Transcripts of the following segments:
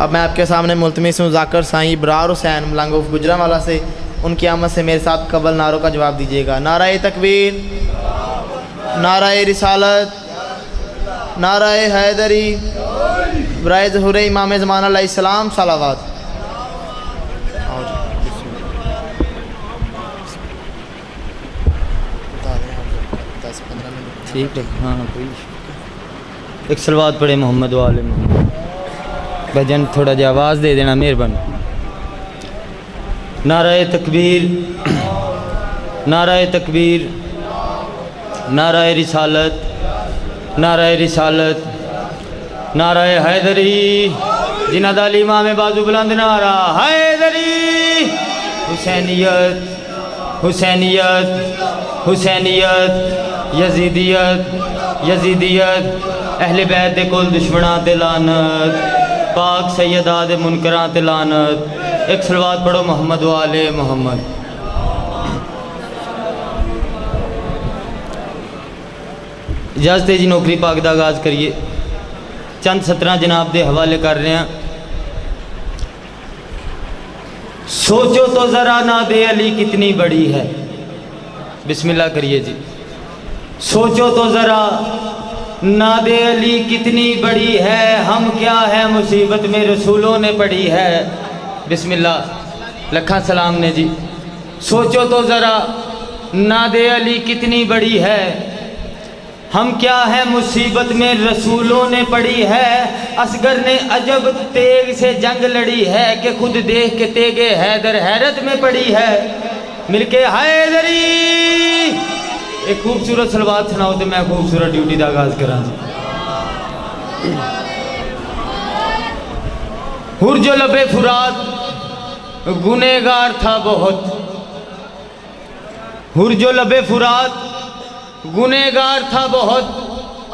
اب میں آپ کے سامنے ملتمس ہوں ذاکر سائیں ابرار حسین ملنگ آف گجرانوالہ سے، ان کی آمد سے میرے ساتھ قبل نعروں کا جواب دیجیے گا۔ نعرہ تکبیر، نعرہ رسالت، نعرہ حیدری، برائے ظہور امام زمان علیہ السلام صلوات۔ ٹھیک ہے، ہاں کوئی ایک صلوات پڑھے محمد والے محمد۔ بھجن تھوڑا جی آواز دے دینا مہربانی۔ نعرہ تکبیر، نعرہ تکبیر، نعرہ رسالت، نعرہ رسالت، نعرہ حیدری، جنہ دالی امام بازو بلند نعرہ حیدری، حسینیت، حسینیت، حسینیت، یزیدیت، یزیدیت، اہل بیت دے کل دشمناں تے لعنت، پاک سیدہ دے منکراں تے لعنت۔ ایک صلوات پڑھو محمد والے محمد۔ اجازت ہے جی نوکری پاک دا آغاز کریے۔ چند سطرہ جناب دے حوالے کر رہے ہیں۔ سوچو تو ذرا ناد علی کتنی بڑی ہے، بسم اللہ کریے جی۔ سوچو تو ذرا ناد علی کتنی بڑی ہے، ہم کیا ہے مصیبت میں رسولوں نے پڑی ہے، بسم اللہ لکھاں سلام نے جی۔ سوچو تو ذرا ناد علی کتنی بڑی ہے، ہم کیا ہے مصیبت میں رسولوں نے پڑی ہے، اصغر نے عجب تیغ سے جنگ لڑی ہے کہ خود دیکھ کے تیغ حیدر حیرت میں پڑی ہے، مل کے حیدری۔ ایک خوبصورت صلوات سناؤ تو میں خوبصورت ڈیوٹی دا آغاز کراں جی۔ ہر جو لب فرات گنہگار تھا بہت، ہر جو لب فرات گنہگار تھا بہت،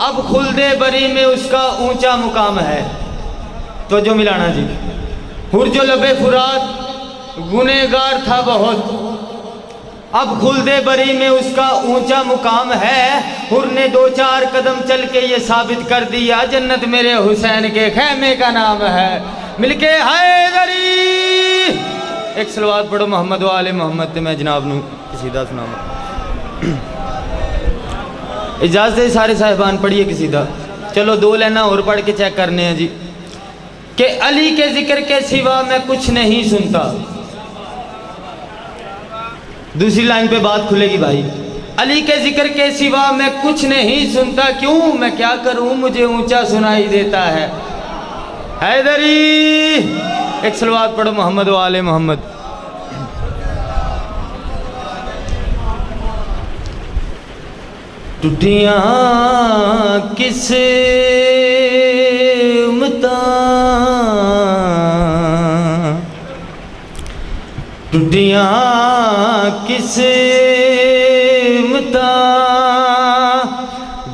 اب خلد بری میں اس کا اونچا مقام ہے، تو جو ملانا جی۔ ہر جو لب فرات گنہگار تھا بہت، اب خلد بری میں اس کا اونچا مقام ہے، ہر نے دو چار قدم چل کے یہ ثابت کر دیا جنت میرے حسین کے خیمے کا نام ہے، مل کے حیدری۔ ایک صلوات پڑھو محمد والے محمد تے میں جناب نو قصیدہ سناواں۔ اجازت ہے سارے صاحبان پڑھیے قصیدہ، چلو دو لینا اور پڑھ کے چیک کرنے ہیں جی۔ کہ علی کے ذکر کے سوا میں کچھ نہیں سنتا، دوسری لائن پہ بات کھلے گی بھائی۔ علی کے ذکر کے سوا میں کچھ نہیں سنتا، کیوں میں کیا کروں مجھے اونچا سنائی دیتا ہے، حیدری۔ ایک صلوات پڑھو محمد والے محمد۔ ٹوٹیاں قسمتاں ٹوٹیاں قسمتاں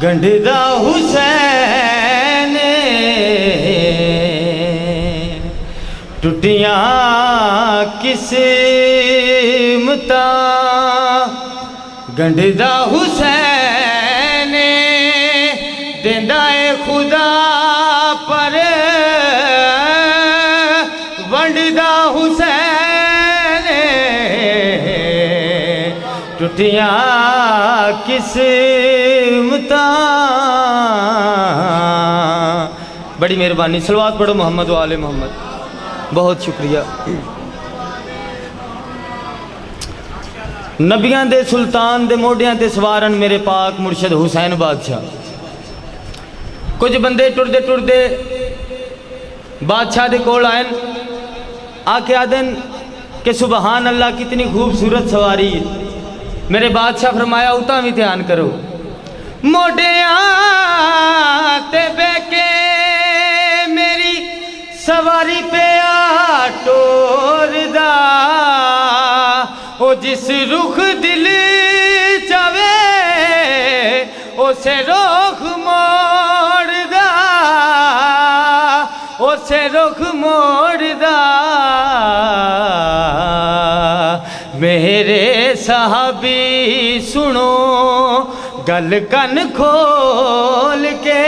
گنڈدا حسین، ٹوٹیاں قسمتاں گنڈدا حسین، دیندہ خدا پر ونڈدا حسین، ٹوٹیاں قسمتاں۔ بڑی مہربانی، صلوات پڑھو محمد والے محمد، بہت شکریہ۔ نبیاں دے سلطان دے موڈیاں تے سوارن میرے پاک مرشد حسین بادشاہ۔ کچھ بندے ٹردے ٹردے بادشاہ دے کول آئن، آکے آدن کہ سبحان اللہ کتنی خوبصورت سواری ہے۔ میرے بادشاہ فرمایا اتنا بھی دھیان کرو، موڈیاں تے بے کے میری سواری پہ آ ٹور دا، او جس رخ دل چاوے اسے رخ موڑ دا، اسے رخ موڑ دا۔ میرے صحابی سنو گل کن کھول کے،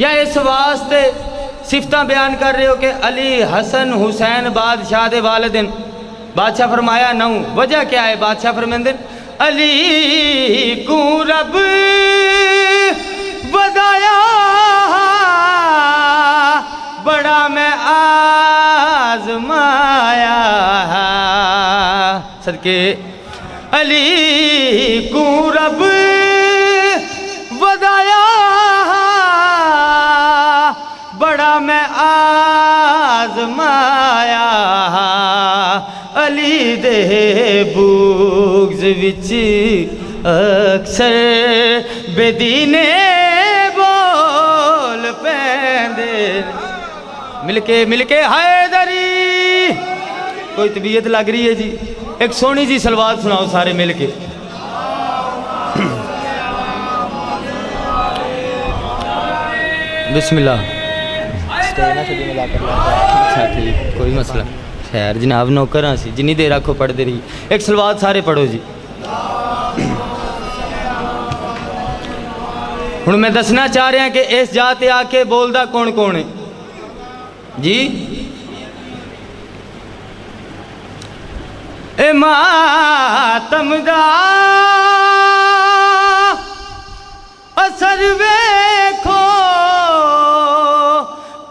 یا اس واسطے صفتاں بیان کر رہے ہو کہ علی حسن حسین بادشاہ دے والدین؟ بادشاہ فرمایا نو. وجہ کیا ہے؟ بادشاہ فرمیندے علی کو رب بدایا بڑا میں آزمایا. صدقے علی کو رب بدایا بڑا میں آزمایا. علی دے بغض وچ اکثر بے دینے بول پیندے. مل کے حیدری. کوئی طبیعت لگ رہی ہے جی؟ ایک سونی جی سلوات سناؤ سارے مل کے. بسم اللہ. اچھا ٹھیک کوئی مسئلہ. خیر جناب نوکر ہاں سی جنی دیر آکھو پڑھ دے رہی. ایک سلوات سارے پڑھو جی. ہن میں دسنا چاہ رہا کہ اس جاتے آ کے بولدا کون کون ہے جی؟ اے ماتم دا اثر ویکھو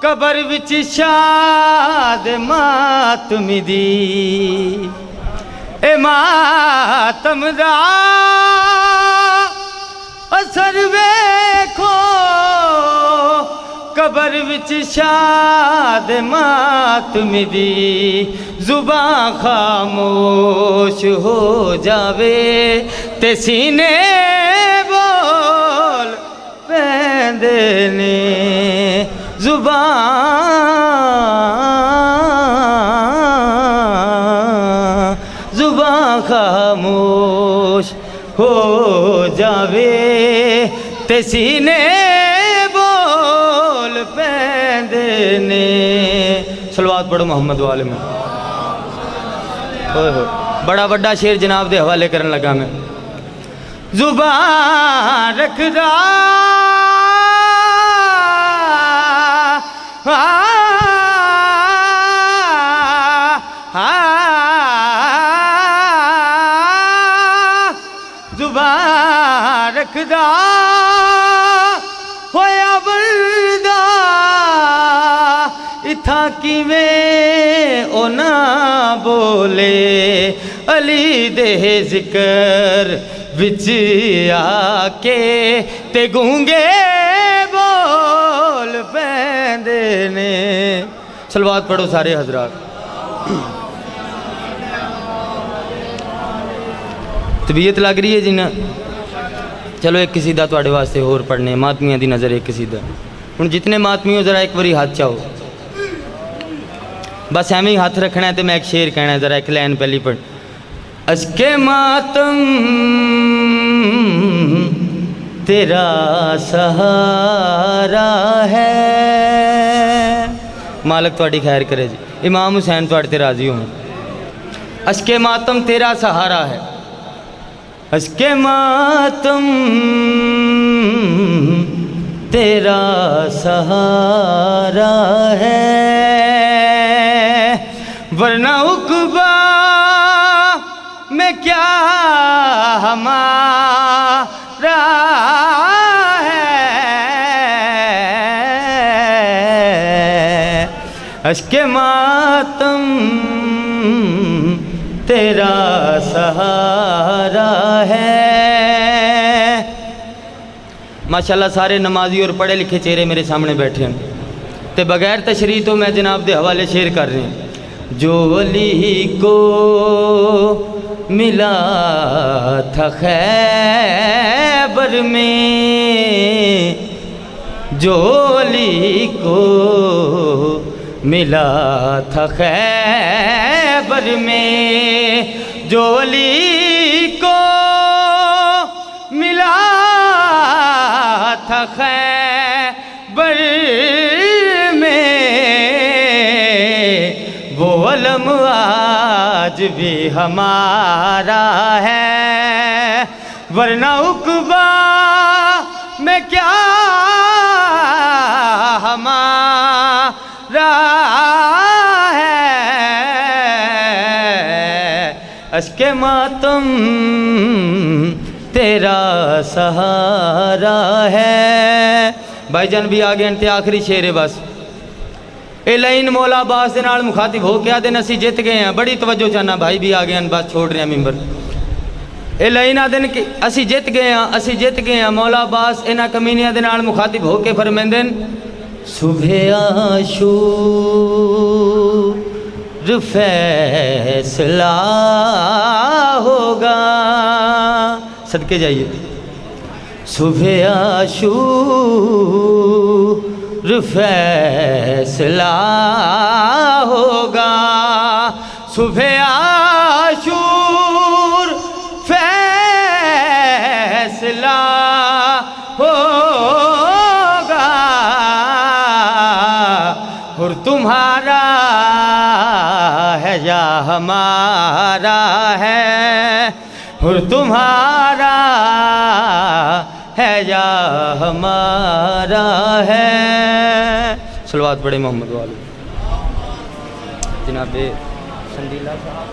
قبر وچ شاد ماتم دی. اے ماتم دا اثر ویکھو قبر وچ شاد ماتم دی. زباں خاموش ہو جاوے تے سینے بول پیندے نے. زباں خاموش ہو جاوے تے سینے بول پیندے نے. صلوات پڑھو محمد والے میں. بڑا بڑا شیر جناب دے حوالے کرن لگا میں. زبان رکھدا زبان رکھدا ہویا بلدا اتھا کیویں او نہ بولے. علی دے ذکر وچ آ کے تے گونگے بول پیندے نے. صلوات پڑھو سارے حضرات. طبیعت لگ رہی ہے جی نا؟ چلو ایک قصیدہ تواڈے واسطے اور پڑھنے. ماتمیاں دی نظر ایک قصیدہ. ہن جتنے ماتمی ہو ذرا ایک باری ہاتھ چاہو. بس ایویں ہی ہاتھ رکھنا ہے تو میں ایک شعر کہنا ہے. ذرا ایک لائن پہلی پڑھ. اشک ماتم تیرا سہارا ہے. مالک تواڈی خیر کرے جی. امام حسین تواڈے تے راضی ہوں. اشک ماتم تیرا سہارا ہے. اشک ماتم تیرا سہارا ہے ورنہ عقبہ میں کیا ہمارا ہے. اشک ماتم تیرا سہارا ہے. ماشاءاللہ سارے نمازی اور پڑھے لکھے چہرے میرے سامنے بیٹھے ہیں تے بغیر تشریح تو میں جناب دے حوالے شعر کر رہے ہیں. جو علی کو ملا تھا خیبر میں، جو علی کو ملا تھا خیبر میں، جو علی کو ملا تھا خیبر میں، وہ علم آج بھی ہمارا ہے، ورنہ عقبہ میں کیا اشک ماتم تیرا سہارا ہے. بھائی جان بھی آگے انتے آخری شعر ہے بس. اے لائن مولا عباس دے نال مخاطب ہو کے آدھے اسی جت گئے ہیں. بڑی توجہ چاہنا بھائی بھی آگے ہیں بس چھوڑ رہے ہیں ممبر. اے لائن آدھے کہ اسی جت گئے ہیں مولا عباس انہا کمینیاں دے نال مخاطب ہو کے فرمیندن صبح عاشور فیصلہ ہوگا. صدقے جائیے. صبح عاشور فیصلہ ہوگا. صبح عاشور فیصلہ ہوگا اور تمہارا ہے یا ہمارا ہے اور تمہارا ہے یا ہمارا ہے. صلوات پڑھے محمد والے. جناب سندیلہ صاحب.